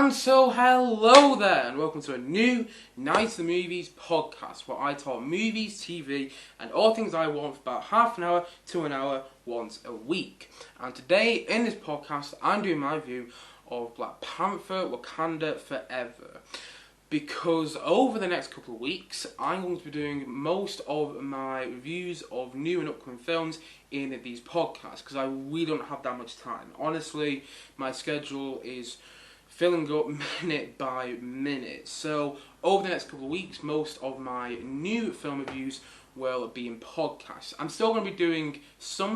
And so hello there and welcome to a new Night of the Movies podcast where I talk movies, TV and all things I want for about half an hour to an hour once a week. And today in this podcast I'm doing my review of Black Panther, Wakanda Forever. Because over the next couple of weeks, I'm going to be doing most of my reviews of new and upcoming films in these podcasts because I really don't have that much time. Honestly, my schedule is filling up minute by minute. So over the next couple of weeks, most of my new film reviews will be in podcasts. I'm still going to be doing some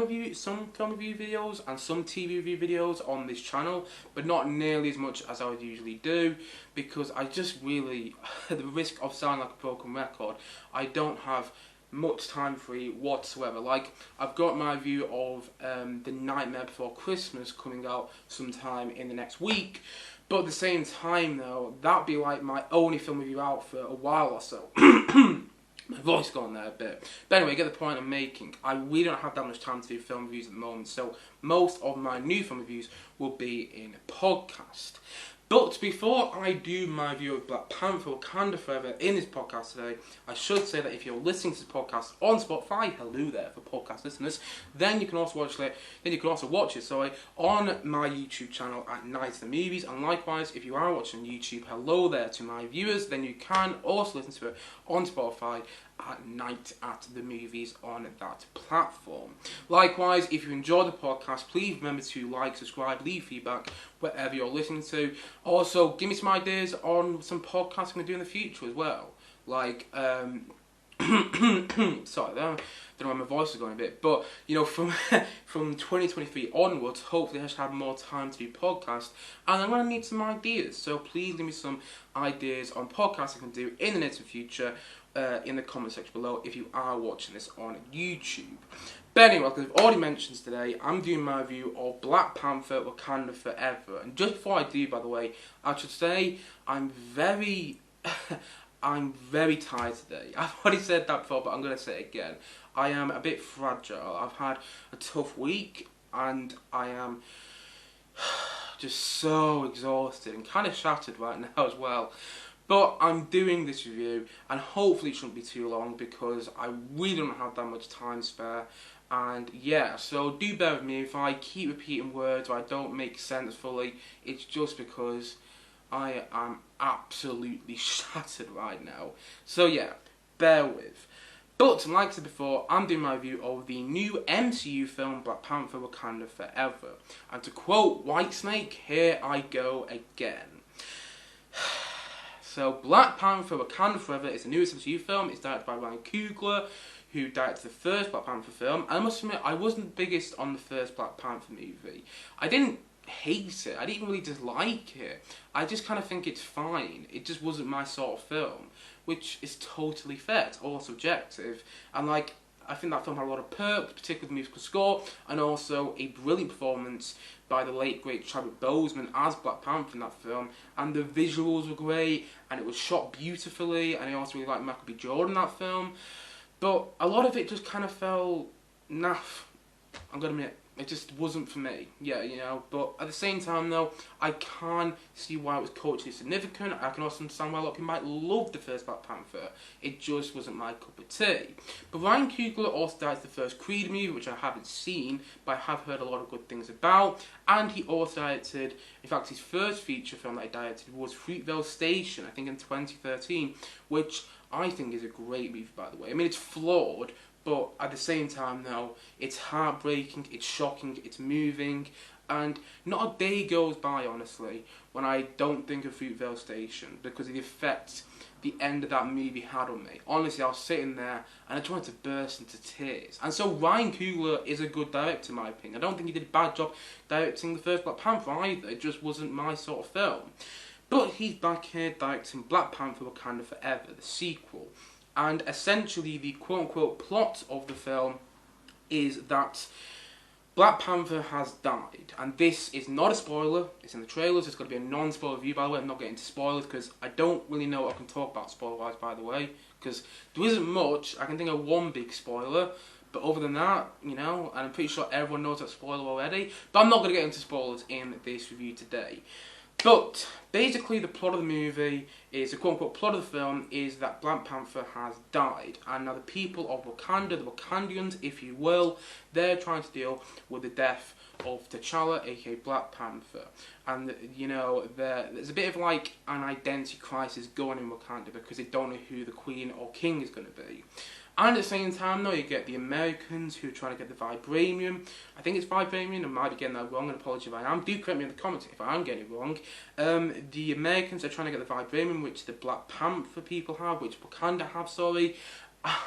film review videos and some TV review videos on this channel, but not nearly as much as I would usually do, because I just really, at the risk of sounding like a broken record, I don't have much time free whatsoever. Like, I've got my review of The Nightmare Before Christmas coming out sometime in the next week, but at the same time though, that'd be like my only film review out for a while or so. My voice gone there a bit. But anyway, get the point I'm making. I really don't have that much time to do film reviews at the moment, so most of my new film reviews will be in a podcast. But before I do my review of Black Panther, Wakanda Forever in this podcast today, I should say that if you're listening to this podcast on Spotify, hello there for podcast listeners, then you can also watch it. On my YouTube channel at Night of the Movies. And likewise, if you are watching YouTube, hello there to my viewers, then you can also listen to it on Spotify at Night at the Movies on that platform. Likewise, if you enjoy the podcast, please remember to like, subscribe, leave feedback wherever you're listening to. Also, give me some ideas on some podcasts I'm going to do in the future as well. Like, sorry, I don't know where my voice is going a bit, but you know, from 2023 onwards, hopefully I should have more time to do podcasts, and I'm going to need some ideas. So please leave me some ideas on podcasts I can do in the near future in the comment section below if you are watching this on YouTube. But anyway, because I've already mentioned today, I'm doing my review of Black Panther, Wakanda Forever. And just before I do, by the way, I should say I'm very tired today. I've already said that before, but I'm going to say it again. I am a bit fragile. I've had a tough week, and I am just so exhausted and kind of shattered right now as well. But I'm doing this review, and hopefully it shouldn't be too long, because I really don't have that much time spare. And yeah, so do bear with me if I keep repeating words or I don't make sense fully. It's just because I am absolutely shattered right now. So yeah, bear with. But like I said before, I'm doing my review of the new MCU film Black Panther, Wakanda Forever. And to quote Whitesnake, here I go again. So Black Panther, Wakanda Forever is the newest MCU film. It's directed by Ryan Coogler, who directed the first Black Panther film. And I must admit, I wasn't the biggest on the first Black Panther movie. I didn't hate it. I didn't really dislike it. I just kind of think it's fine. It just wasn't my sort of film, which is totally fair. It's all subjective. And like, I think that film had a lot of perks, particularly the musical score, and also a brilliant performance by the late great Chadwick Boseman as Black Panther in that film. And the visuals were great, and it was shot beautifully, and I also really liked Michael B. Jordan in that film. But a lot of it just kind of felt naff. I'm gonna admit, it just wasn't for me. Yeah, you know. But at the same time, though, I can see why it was culturally significant. I can also understand why a lot of people might love the first Black Panther. It just wasn't my cup of tea. But Ryan Coogler also directed the first Creed movie, which I haven't seen, but I have heard a lot of good things about. And he also directed, in fact, his first feature film that he directed was Fruitvale Station, I think in 2013, which I think is a great movie, by the way. I mean, it's flawed, but at the same time, though, it's heartbreaking, it's shocking, it's moving, and not a day goes by, honestly, when I don't think of Fruitvale Station, because of the effect the end of that movie had on me. Honestly, I was sitting there, and I just wanted to burst into tears. And so Ryan Coogler is a good director, in my opinion. I don't think he did a bad job directing the first Black Panther either. It just wasn't my sort of film. But he's back here directing Black Panther, Wakanda Forever, the sequel. And essentially the quote-unquote plot of the film is that Black Panther has died. And this is not a spoiler, it's in the trailers, it's going to be a non-spoiler review, by the way. I'm not getting into spoilers because I don't really know what I can talk about spoiler-wise, by the way. Because there isn't much. I can think of one big spoiler, but other than that, you know, and I'm pretty sure everyone knows that spoiler already. But I'm not going to get into spoilers in this review today. But basically the plot of the movie is, the quote-unquote plot of the film is that Black Panther has died, and now the people of Wakanda, the Wakandians if you will, they're trying to deal with the death of T'Challa, aka Black Panther. And you know, there's a bit of like an identity crisis going in Wakanda because they don't know who the queen or king is going to be. And at the same time though, you get the Americans who are trying to get the vibranium. I think it's vibranium, I might be getting that wrong, and apologize if I am. Do correct me in the comments if I am getting it wrong. The Americans are trying to get the vibranium, which the Black Panther people have, which Wakanda have, sorry.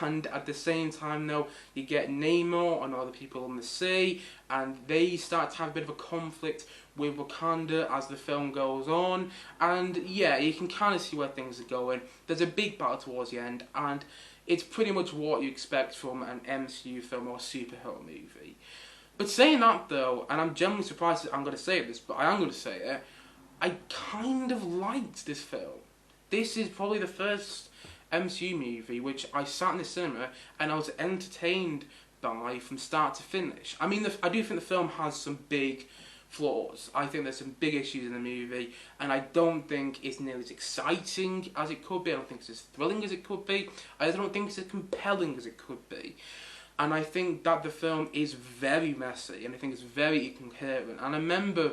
And at the same time though, you get Namor and other people on the sea, and they start to have a bit of a conflict with Wakanda as the film goes on. And yeah, you can kind of see where things are going. There's a big battle towards the end, and it's pretty much what you expect from an MCU film or a superhero movie. But saying that though, and I'm genuinely surprised that I'm going to say this, but I am going to say it, I kind of liked this film. This is probably the first MCU movie which I sat in the cinema and I was entertained by from start to finish. I mean, I do think the film has some big flaws. I think there's some big issues in the movie, and I don't think it's nearly as exciting as it could be. I don't think it's as thrilling as it could be. I don't think it's as compelling as it could be. And I think that the film is very messy, and I think it's very incoherent. And I remember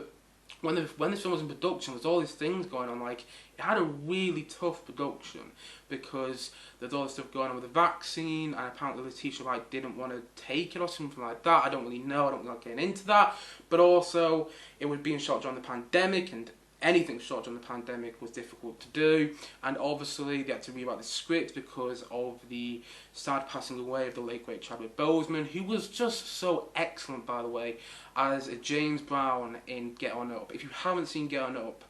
when this film was in production, there's all these things going on. Like, it had a really tough production because there's all this stuff going on with the vaccine, and apparently Letitia Wright didn't want to take it or something like that. I don't really know. I don't like getting into that. But also, it was being shot during the pandemic, and anything shot during the pandemic was difficult to do. And obviously, they had to rewrite the script because of the sad passing away of the late great Chadwick Boseman, who was just so excellent, by the way, as James Brown in Get On Up. If you haven't seen Get On Up,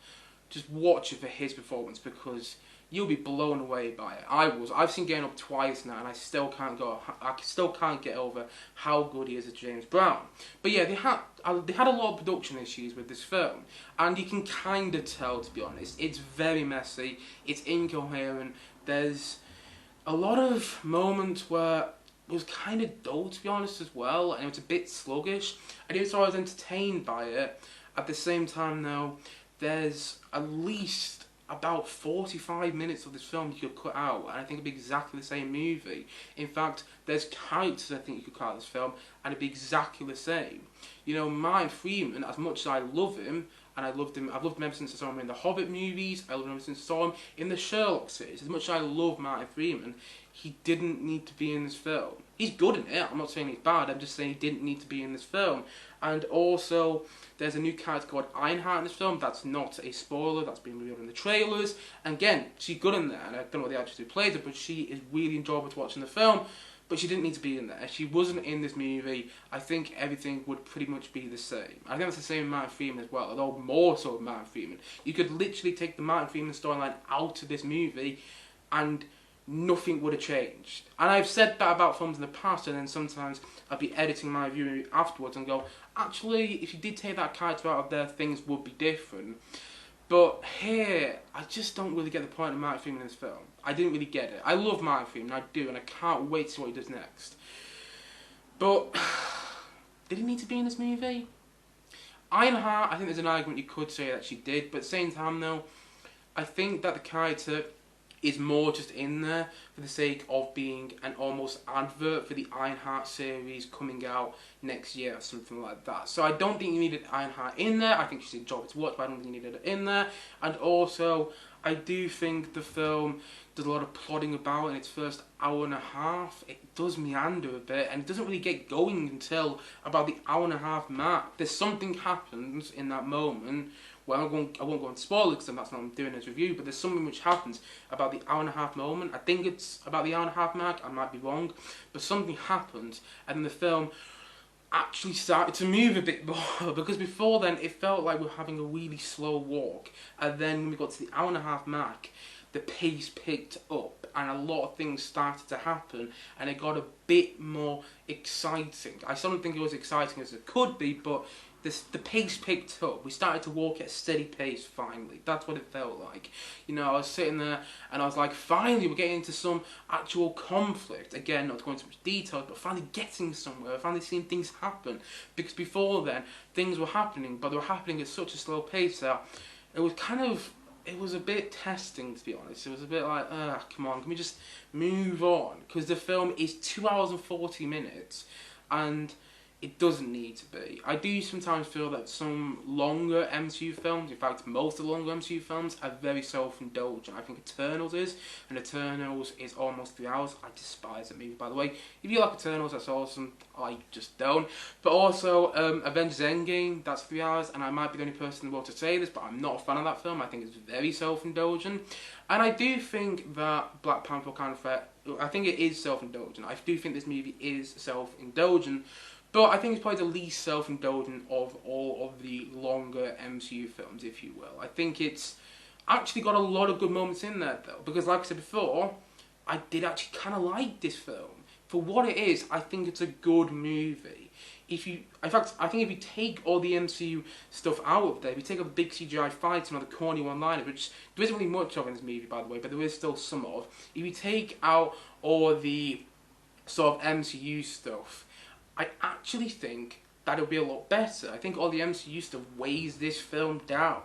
just watch it for his performance because you'll be blown away by it. I've seen Get On Up twice now, and I still can't get over how good he is as James Brown. But yeah, they had a lot of production issues with this film, and you can kind of tell, to be honest. It's very messy. It's incoherent. There's a lot of moments where it was kind of dull, to be honest, as well, and it was a bit sluggish. I didn't say I was entertained by it. At the same time, though, there's at least about 45 minutes of this film you could cut out, and I think it'd be exactly the same movie. In fact, there's characters I think you could cut out of this film, and it'd be exactly the same. You know, Martin Freeman, as much as I love him, and I've loved him ever since I saw him in the Hobbit movies, I loved him ever since I saw him in the Sherlock series. As much as I love Martin Freeman, he didn't need to be in this film. He's good in it, I'm not saying he's bad, I'm just saying he didn't need to be in this film. And also, there's a new character called Ironheart in this film. That's not a spoiler, that's been revealed in the trailers. And again, she's good in there, and I don't know what the actress who plays her, but she is really enjoyable to watch in the film. But she didn't need to be in there. If she wasn't in this movie, I think everything would pretty much be the same. I think that's the same with Martin Freeman as well, although more so with Martin Freeman. You could literally take the Martin Freeman storyline out of this movie, and nothing would have changed. And I've said that about films in the past, and then sometimes I'll be editing my review afterwards and go, actually, if you did take that character out of there, things would be different. But here, I just don't really get the point of Martin Freeman in this film. I didn't really get it. I love Martin Freeman, I do, and I can't wait to see what he does next. But, did he need to be in this movie? Ironheart, I think there's an argument you could say that she did, but at the same time though, I think that the character is more just in there for the sake of being an almost advert for the Ironheart series coming out next year or something like that. So I don't think you needed Ironheart in there. I think she's enjoyable to watch, but I don't think you needed it in there. And also, I do think the film does a lot of plodding about in its first hour and a half. It does meander a bit, and it doesn't really get going until about the hour and a half mark. There's something happens in that moment. Well, I won't go into spoilers because that's not what I'm doing this review, but there's something which happens about the hour and a half moment. I think it's about the hour and a half mark, I might be wrong, but something happens, and the film actually started to move a bit more, because before then it felt like we were having a really slow walk, and then when we got to the hour and a half mark, the pace picked up, and a lot of things started to happen, and it got a bit more exciting. I still don't think it was exciting as it could be, but the pace picked up. We started to walk at a steady pace finally. That's what it felt like. You know, I was sitting there and I was like, finally we're getting into some actual conflict. Again, not going into much detail, but finally getting somewhere. Finally seeing things happen. Because before then, things were happening, but they were happening at such a slow pace that it was kind of, it was a bit testing, to be honest. It was a bit like, come on, can we just move on? Because the film is 2 hours and 40 minutes, and it doesn't need to be. I do sometimes feel that some longer MCU films, in fact most of the longer MCU films, are very self-indulgent. I think Eternals is, and Eternals is almost 3 hours. I despise that movie, by the way. If you like Eternals, that's awesome. I just don't. But also, Avengers Endgame, that's 3 hours, and I might be the only person in the world to say this, but I'm not a fan of that film. I think it's very self-indulgent. And I do think that Black Panther Wakanda Forever, I think it is self-indulgent. I do think this movie is self-indulgent. But I think it's probably the least self-indulgent of all of the longer MCU films, if you will. I think it's actually got a lot of good moments in there, though. Because like I said before, I did actually kind of like this film. For what it is, I think it's a good movie. In fact, I think if you take all the MCU stuff out of there, if you take all the big CGI fights and all the corny one-liners, which there isn't really much of in this movie, by the way, but there is still some of. If you take out all the sort of MCU stuff, I actually think that it'll be a lot better. I think all the MCU stuff weighs this film down.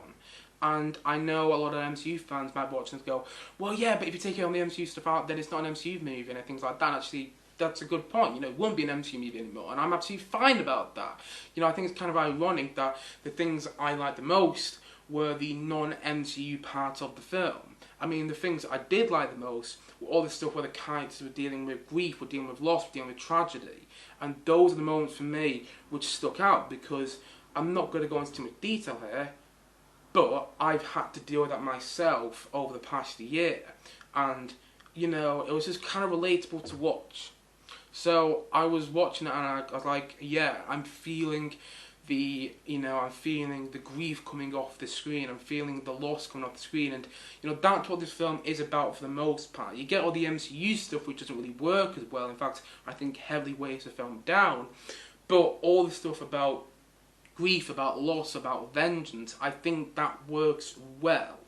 And I know a lot of MCU fans might watch and go, well, yeah, but if you take all the MCU stuff out, then it's not an MCU movie and things like that. Actually, that's a good point. You know, it won't be an MCU movie anymore, and I'm absolutely fine about that. You know, I think it's kind of ironic that the things I liked the most were the non-MCU parts of the film. I mean, the things I did like the most were all the stuff where the characters were dealing with grief, were dealing with loss, were dealing with tragedy. And those are the moments for me which stuck out, because I'm not going to go into too much detail here, but I've had to deal with that myself over the past year. And, you know, it was just kind of relatable to watch. So I was watching it and I was like, yeah, I'm feeling the grief coming off the screen. I'm feeling the loss coming off the screen, and you know that's what this film is about for the most part. You get all the MCU stuff, which doesn't really work as well. In fact, I think heavily weighs the film down. But all the stuff about grief, about loss, about vengeance, I think that works well.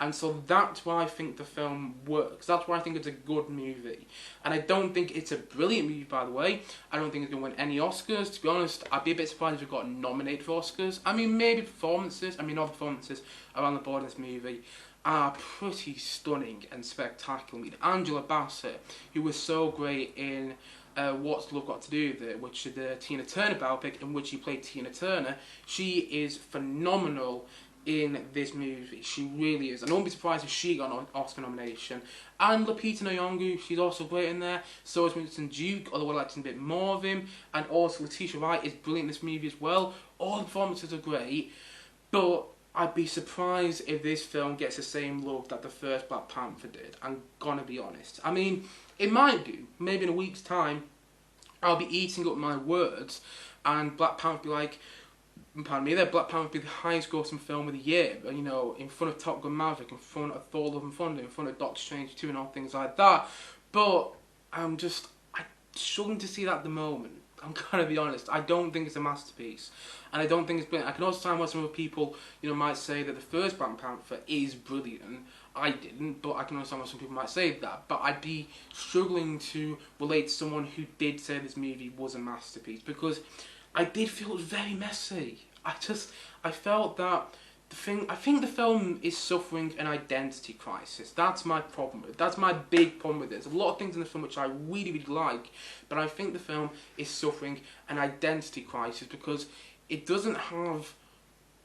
And so that's why I think the film works. That's why I think it's a good movie. And I don't think it's a brilliant movie, by the way. I don't think it's going to win any Oscars. To be honest, I'd be a bit surprised if it got nominated for Oscars. I mean, maybe performances. I mean, all the performances around the board in this movie are pretty stunning and spectacular. I mean, Angela Bassett, who was so great in What's Love Got to Do With It, which is the Tina Turner biopic in which she played Tina Turner. She is phenomenal in this movie. She really is. I won't be surprised if she got an Oscar nomination. And Lupita Nyong'o, she's also great in there. So is Winston Duke, although I liked a bit more of him. And also Letitia Wright is brilliant in this movie as well. All the performances are great. But I'd be surprised if this film gets the same love that the first Black Panther did. I'm gonna be honest. I mean, it might do. Maybe in a week's time, I'll be eating up my words and Black Panther will be like, pardon me, Black Panther would be the highest grossing film of the year, you know, in front of Top Gun Maverick, in front of Thor Love and Thunder, in front of Doctor Strange 2 and all things like that. But I'm struggling to see that at the moment. I'm gonna be honest. I don't think it's a masterpiece, and I don't think it's brilliant. I can also understand why some other people, you know, might say that the first Black Panther is brilliant. I didn't, but I can understand why some people might say that. But I'd be struggling to relate to someone who did say this movie was a masterpiece, because I did feel it was very messy. I felt that I think the film is suffering an identity crisis. That's my problem with it. That's my big problem with it. There's a lot of things in the film which I really, really like, but I think the film is suffering an identity crisis because it doesn't have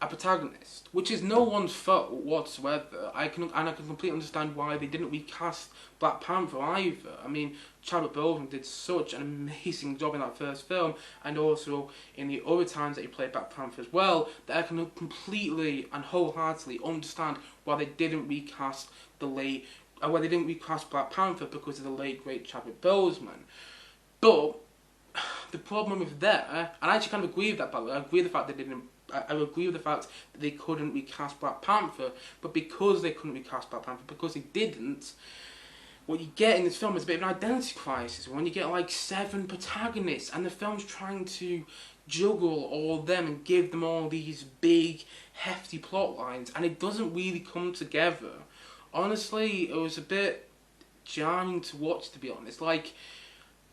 a protagonist, which is no one's fault whatsoever. I can completely understand why they didn't recast Black Panther either. I mean, Chadwick Boseman did such an amazing job in that first film, and also in the other times that he played Black Panther as well, that I can completely and wholeheartedly understand why they didn't recast Black Panther because of the late great Chadwick Boseman. But the problem with that, and I actually kind of agree with that, by the way, I agree with the fact that they didn't. I agree with the fact that they couldn't recast Black Panther, but because they couldn't recast Black Panther, because they didn't, what you get in this film is a bit of an identity crisis, when you get like 7 protagonists, and the film's trying to juggle all of them and give them all these big, hefty plot lines, and it doesn't really come together. Honestly, it was a bit jarring to watch, to be honest. Like,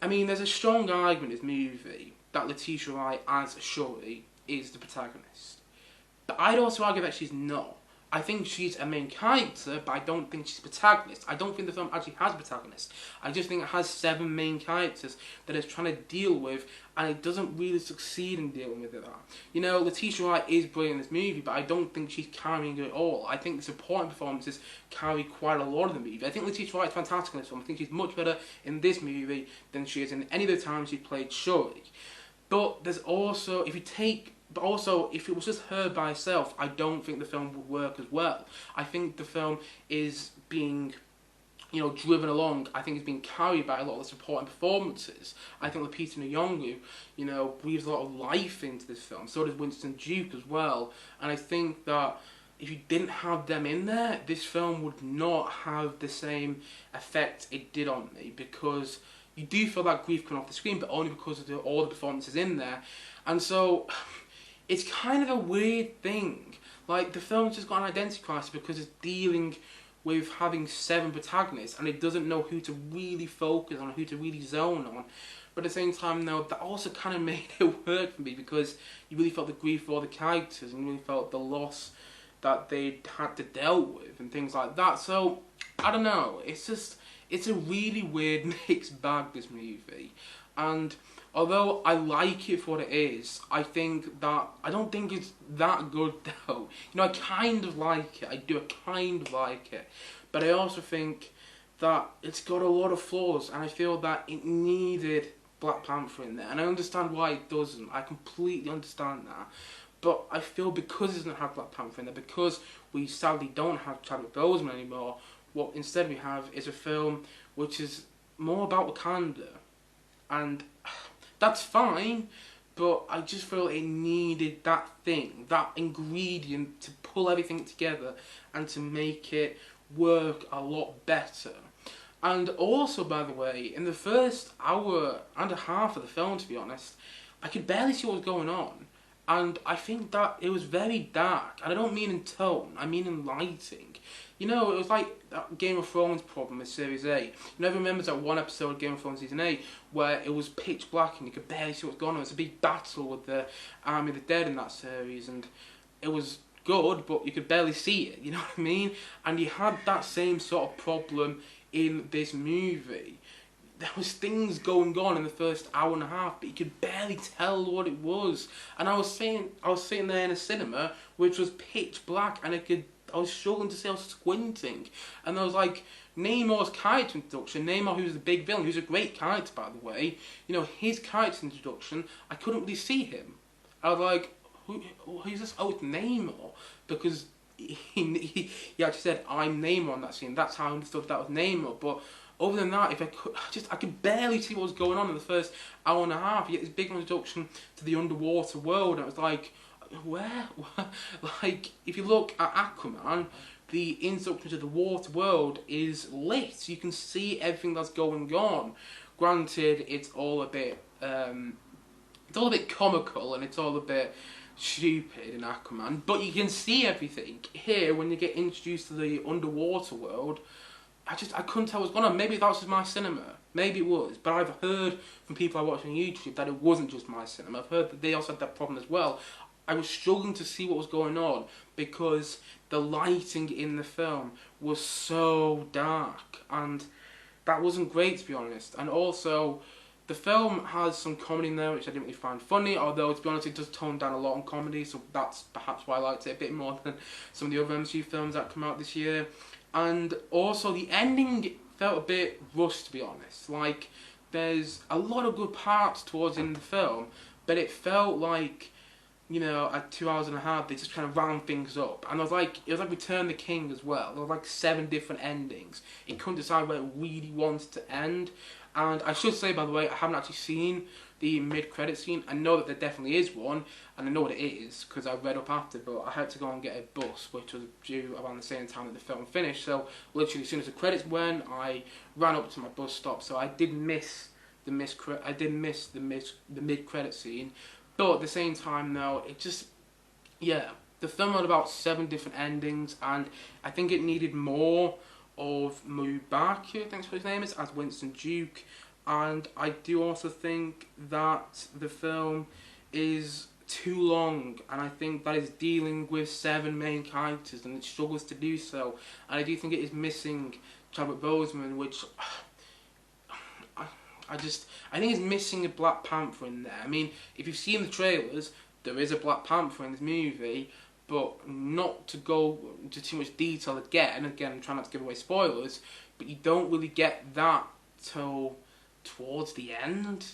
I mean, there's a strong argument in this movie that Letitia Wright as Shuri is the protagonist. But I'd also argue that she's not. I think she's a main character, but I don't think she's a protagonist. I don't think the film actually has a protagonist. I just think it has 7 main characters that it's trying to deal with, and it doesn't really succeed in dealing with it. You know, Letitia Wright is brilliant in this movie, but I don't think she's carrying it all. I think the supporting performances carry quite a lot of the movie. I think Letitia Wright is fantastic in this film. I think she's much better in this movie than she is in any other time she played Shuri. But there's also, if it was just her by herself, I don't think the film would work as well. I think the film is being, driven along. I think it's being carried by a lot of the supporting performances. I think Lupita Nyong'o, breathes a lot of life into this film. So does Winston Duke as well. And I think that if you didn't have them in there, this film would not have the same effect it did on me, because you do feel that grief coming off the screen, but only because of all the performances in there. And so it's kind of a weird thing. Like, the film's just got an identity crisis because it's dealing with having 7 protagonists, and it doesn't know who to really focus on, who to really zone on. But at the same time, though, that also kind of made it work for me, because you really felt the grief for all the characters, and you really felt the loss that they'd had to deal with, and things like that. So, I don't know, it's a really weird mixed bag, this movie. And although I like it for what it is, I don't think it's that good though. I kind of like it. I do kind of like it. But I also think that it's got a lot of flaws, and I feel that it needed Black Panther in there. And I understand why it doesn't. I completely understand that. But I feel because it doesn't have Black Panther in there, because we sadly don't have Chadwick Boseman anymore, what instead we have is a film which is more about Wakanda. And that's fine, but I just feel it needed that thing, that ingredient to pull everything together and to make it work a lot better. And also, by the way, in the first hour and a half of the film, to be honest, I could barely see what was going on. And I think that it was very dark. And I don't mean in tone, I mean in lighting. It was like that Game of Thrones problem with Series A. You never remembers that one episode of Game of Thrones Season 8 where it was pitch black and you could barely see what's going on. It was a big battle with the Army of the Dead in that series, and it was good, but you could barely see it, you know what I mean? And you had that same sort of problem in this movie. There was things going on in the first hour and a half, but you could barely tell what it was. And I was sitting there in a cinema which was pitch black, and I was struggling to see, I was squinting. And I was like, Namor's character introduction, Namor, who's the big villain, who's a great character by the way, his character introduction, I couldn't really see him. I was like, who's this? Oh, it's Namor. Because he actually said, I'm Namor in that scene. That's how I understood that was Namor. But other than that, I could barely see what was going on in the first hour and a half. You get this big introduction to the underwater world, and it was like, where? Like, if you look at Aquaman, the introduction to the water world is lit. You can see everything that's going on. Granted, it's all a bit comical, and it's all a bit stupid in Aquaman, but you can see everything. Here, when you get introduced to the underwater world, I couldn't tell what's going on. Maybe that was just my cinema. Maybe it was. But I've heard from people I watch on YouTube that it wasn't just my cinema. I've heard that they also had that problem as well. I was struggling to see what was going on because the lighting in the film was so dark. And that wasn't great, to be honest. And also, the film has some comedy in there which I didn't really find funny. Although, to be honest, it does tone down a lot on comedy. So that's perhaps why I liked it a bit more than some of the other MCU films that come out this year. And also, the ending felt a bit rushed, to be honest. Like, there's a lot of good parts towards the end of the film, but it felt like, at 2 hours and a half, they just kind of round things up. And it was like Return the King as well. There were like 7 different endings. It couldn't decide where it really wanted to end. And I should say, by the way, I haven't actually seen the mid-credit scene. I know that there definitely is one, and I know what it is, because I read up after, but I had to go and get a bus, which was due around the same time that the film finished. So, literally, as soon as the credits went, I ran up to my bus stop, so I did miss the mid-credit scene. But at the same time, though, the film had about 7 different endings, and I think it needed more of Mubaki, I think that's what his name is, as Winston Duke. And I do also think that the film is too long, and I think that is dealing with 7 main characters, and it struggles to do so. And I do think it is missing Chadwick Boseman, which I think it's missing a Black Panther in there. I mean, if you've seen the trailers, there is a Black Panther in this movie, but not to go into too much detail again, I'm trying not to give away spoilers, but you don't really get that till towards the end.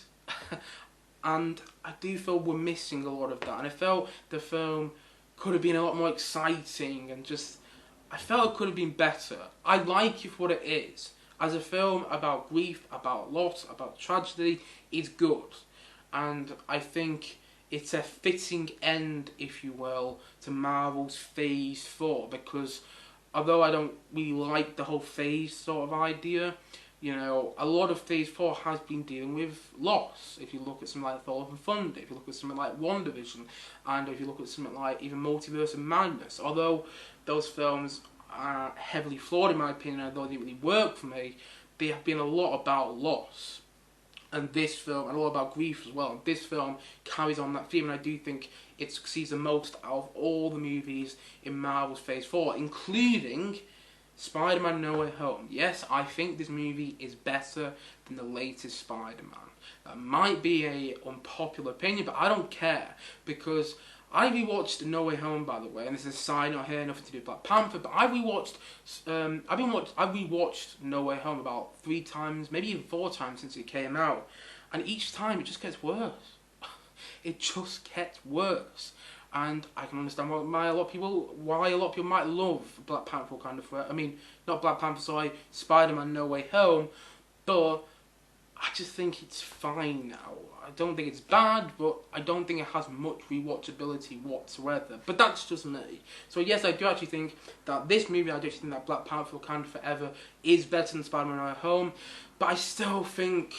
And I do feel we're missing a lot of that, and I felt the film could have been a lot more exciting, and I felt it could have been better. I like it for what it is. As a film about grief, about loss, about tragedy, it's good. And I think it's a fitting end, if you will, to Marvel's Phase 4, because although I don't really like the whole phase sort of idea, you know, a lot of Phase 4 has been dealing with loss. If you look at something like Thor: Love and Thunder, if you look at something like WandaVision, and if you look at something like even Multiverse of Madness, although those films are heavily flawed in my opinion, although they didn't really work for me, they have been a lot about loss. And this film, and a lot about grief as well, and this film carries on that theme, and I do think it succeeds the most out of all the movies in Marvel's Phase 4, including Spider-Man No Way Home. Yes, I think this movie is better than the latest Spider-Man. That might be an unpopular opinion, but I don't care, because I rewatched No Way Home, by the way, and this is a side note here, nothing to do with Black Panther, but I rewatched No Way Home about 3 times, maybe even 4 times since it came out, and each time it just gets worse. It just gets worse. And I can understand why a lot of people might love Black Panther Wakanda Forever. I mean, not Black Panther, sorry, Spider-Man No Way Home, but I just think it's fine now. I don't think it's bad, but I don't think it has much rewatchability whatsoever. But that's just me. So yes, I do actually think that this movie, I do actually think that Black Panther Wakanda Forever is better than Spider-Man No Way Home, but I still think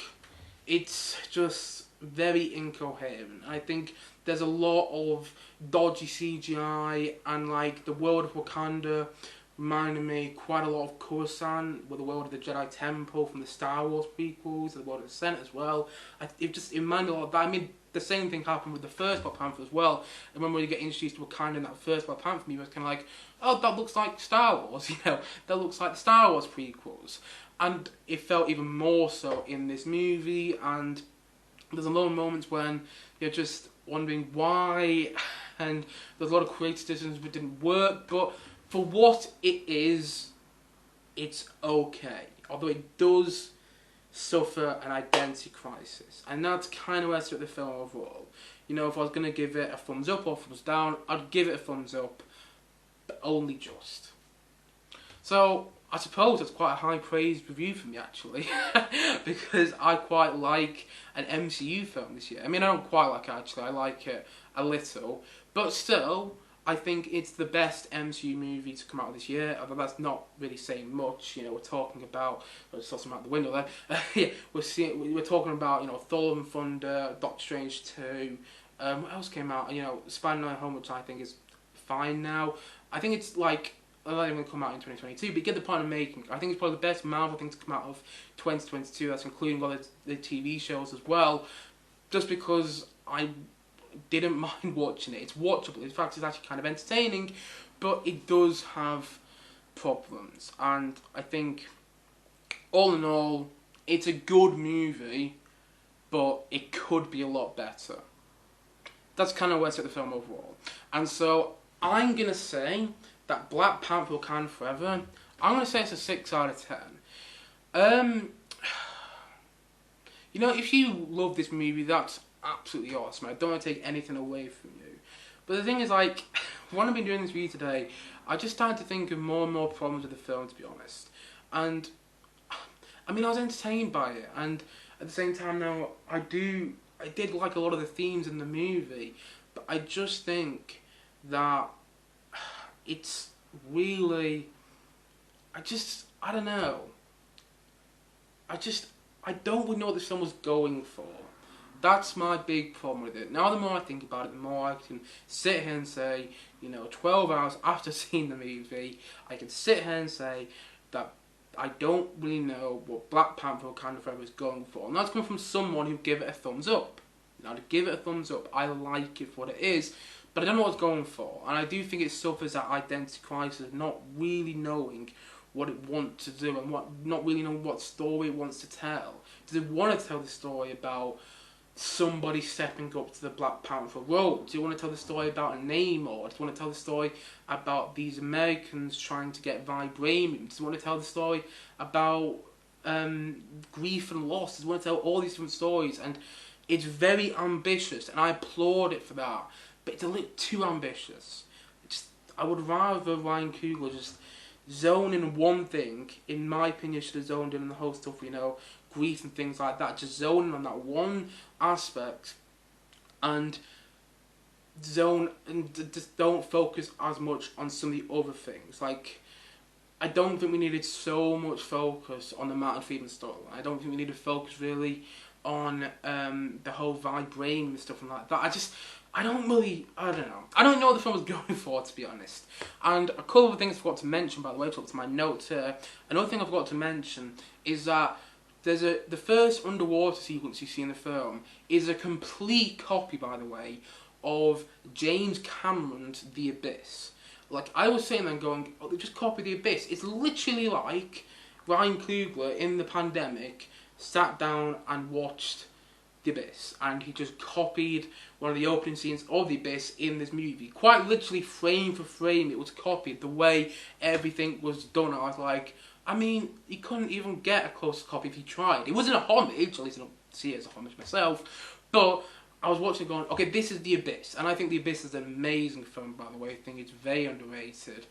it's just very incoherent. I think there's a lot of dodgy CGI, and like the world of Wakanda reminded me quite a lot of Coruscant, with the world of the Jedi Temple from the Star Wars prequels, the world of the Senate as well. It reminded me a lot of that. I mean, the same thing happened with the first Black Panther as well. And when we get introduced to Wakanda in that first Black Panther movie, it was kind of like, oh, that looks like Star Wars, you know, that looks like the Star Wars prequels. And it felt even more so in this movie, and there's a lot of moments when you're just wondering why, and there's a lot of creative decisions that didn't work, but for what it is, it's okay. Although it does suffer an identity crisis, and that's kind of where I sit with the film overall. You know, if I was going to give it a thumbs up or thumbs down, I'd give it a thumbs up, but only just. So I suppose that's quite a high praise review for me, actually, because I quite like an MCU film this year. I mean, I don't quite like it, actually, I like it a little, but still, I think it's the best MCU movie to come out this year, although that's not really saying much. You know, we're talking about, I just saw some out the window there, yeah, we're talking about, you know, Thor: Love and Thunder, Doctor Strange 2, what else came out? You know, Spider-Man No Way Home, which I think is fine now. I think it's like, I'm not even going to come out in 2022, but you get the point I'm making. I think it's probably the best Marvel thing to come out of 2022, that's including all the TV shows as well, just because I didn't mind watching it. It's watchable. In fact, it's actually kind of entertaining, but it does have problems. And I think, all in all, it's a good movie, but it could be a lot better. That's kind of where I set the film overall. And so, I'm going to say that Black Panther Wakanda Forever, I'm going to say it's a 6 out of 10. You know, if you love this movie, that's absolutely awesome. I don't want to take anything away from you. But the thing is, like, when I've been doing this review today, I just started to think of more and more problems with the film, to be honest. And, I mean, I was entertained by it, and at the same time now, I did like a lot of the themes in the movie, but I just think that it's really, I don't know. I don't really know what this film was going for. That's my big problem with it. Now the more I think about it, the more I can sit here and say, you know, 12 hours after seeing the movie, I can sit here and say that I don't really know what Black Panther Wakanda Forever is going for. And that's coming from someone who gave it a thumbs up. Now, to give it a thumbs up, I like it for what it is, but I don't know what it's going for. And I do think it suffers that identity crisis of not really knowing what it wants to do and not really knowing what story it wants to tell. Does it want to tell the story about somebody stepping up to the Black Panther role? Do you want to tell the story about a name, or do you want to tell the story about these Americans trying to get vibranium? Do you want to tell the story about grief and loss? Do you want to tell all these different stories? And it's very ambitious, and I applaud it for that. But it's a little too ambitious. I would rather Ryan Coogler just zone in one thing. In my opinion, should have zoned in on the whole stuff, you know, grief and things like that. Just zone in on that one aspect, and just don't focus as much on some of the other things. Like, I don't think we needed so much focus on the Martin Freeman storyline. I don't think we needed to focus really on the whole vibranium and stuff like that. I don't know. I don't know what the film was going for, to be honest. And a couple of things I forgot to mention, by the way, to look to my notes here. Another thing I forgot to mention is that the first underwater sequence you see in the film is a complete copy, by the way, of James Cameron's The Abyss. Like, I was sitting there going, oh, they just copied The Abyss. It's literally like Ryan Coogler in the pandemic sat down and watched The Abyss, and he just copied one of the opening scenes of The Abyss in this movie. Quite literally, frame for frame, it was copied, the way everything was done. I was like, I mean, he couldn't even get a close copy if he tried. It wasn't a homage, at least I don't see it as a homage myself, but I was watching it going, okay, this is The Abyss, and I think The Abyss is an amazing film, by the way. I think it's very underrated,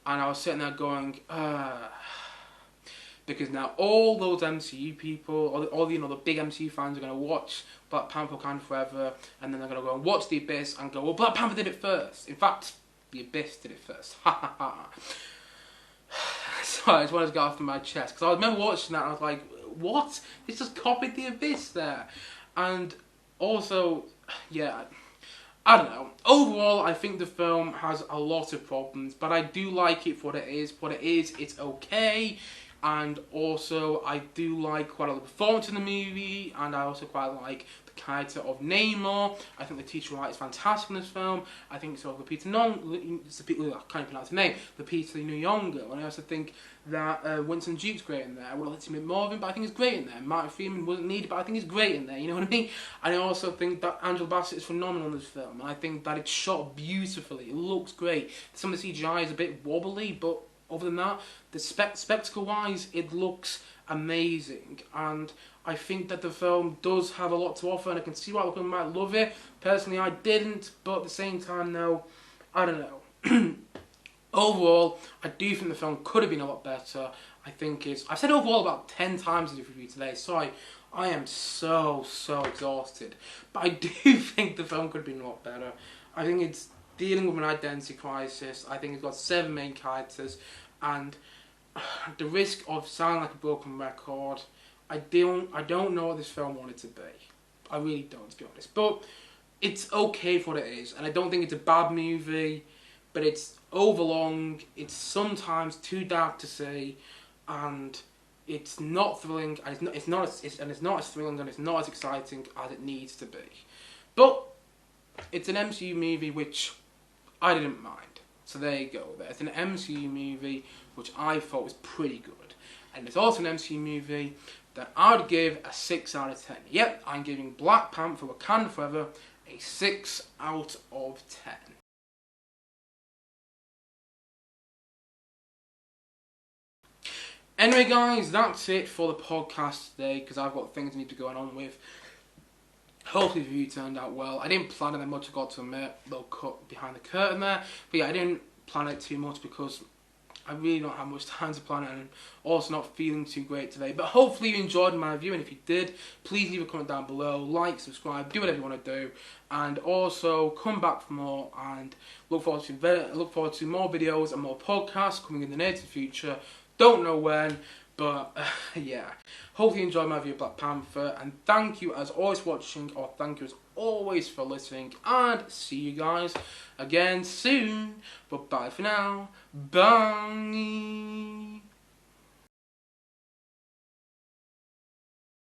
and I was sitting there going, because now all those MCU people, all the, you know, the big MCU fans are going to watch Black Panther Wakanda Forever, and then they're going to go and watch The Abyss and go, well, Black Panther did it first. In fact, The Abyss did it first. Ha ha ha. So I just wanted to get off my chest, because I remember watching that and I was like, what? They just copied The Abyss there. And also, yeah, I don't know. Overall, I think the film has a lot of problems, but I do like it for what it is. What it is, it's okay. And also, I do like quite a lot of the performance in the movie, and I also quite like the character of Namor. I think the teacher Wright is fantastic in this film. I think so. I can't even pronounce his name. The Peter Nyong'o, and I also think that Winston Duke's great in there. I would have liked to see a bit more of him, but I think he's great in there. Martin Freeman wasn't needed, but I think he's great in there. You know what I mean? And I also think that Angela Bassett is phenomenal in this film, and I think that it's shot beautifully. It looks great. Some of the CGI is a bit wobbly, but other than that, the spectacle-wise, it looks amazing, and I think that the film does have a lot to offer, and I can see why people might love it. Personally, I didn't, but at the same time, though, I don't know. Overall, I do think the film could have been a lot better. I think I've said overall about 10 times in the review today. Sorry, I am so exhausted. But I do think the film could have been a lot better. I think it's dealing with an identity crisis. I think it's got 7 main characters, and the risk of sounding like a broken record, I don't know what this film wanted to be. I really don't, to be honest. But it's okay for what it is, and I don't think it's a bad movie, but it's overlong, it's sometimes too dark to see, and it's not thrilling, and it's not as thrilling, and it's not as exciting as it needs to be. But it's an MCU movie which I didn't mind. So there you go. It's an MCU movie which I thought was pretty good. And it's also an MCU movie that I would give a 6 out of 10. Yep, I'm giving Black Panther Wakanda Forever a 6 out of 10. Anyway guys, that's it for the podcast today, because I've got things I need to go on with. Hopefully the review turned out well. I didn't plan it that much, I got to admit, a little cut behind the curtain there. But yeah, I didn't plan it too much because I really don't have much time to plan it, and also not feeling too great today. But hopefully you enjoyed my review, and if you did, please leave a comment down below, like, subscribe, do whatever you want to do, and also come back for more, and look forward to more videos and more podcasts coming in the near future. Don't know when, but yeah. Hopefully you enjoyed my review of Black Panther, and thank you as always for watching, or thank you as always for listening, and see you guys again soon. But bye for now. Bye.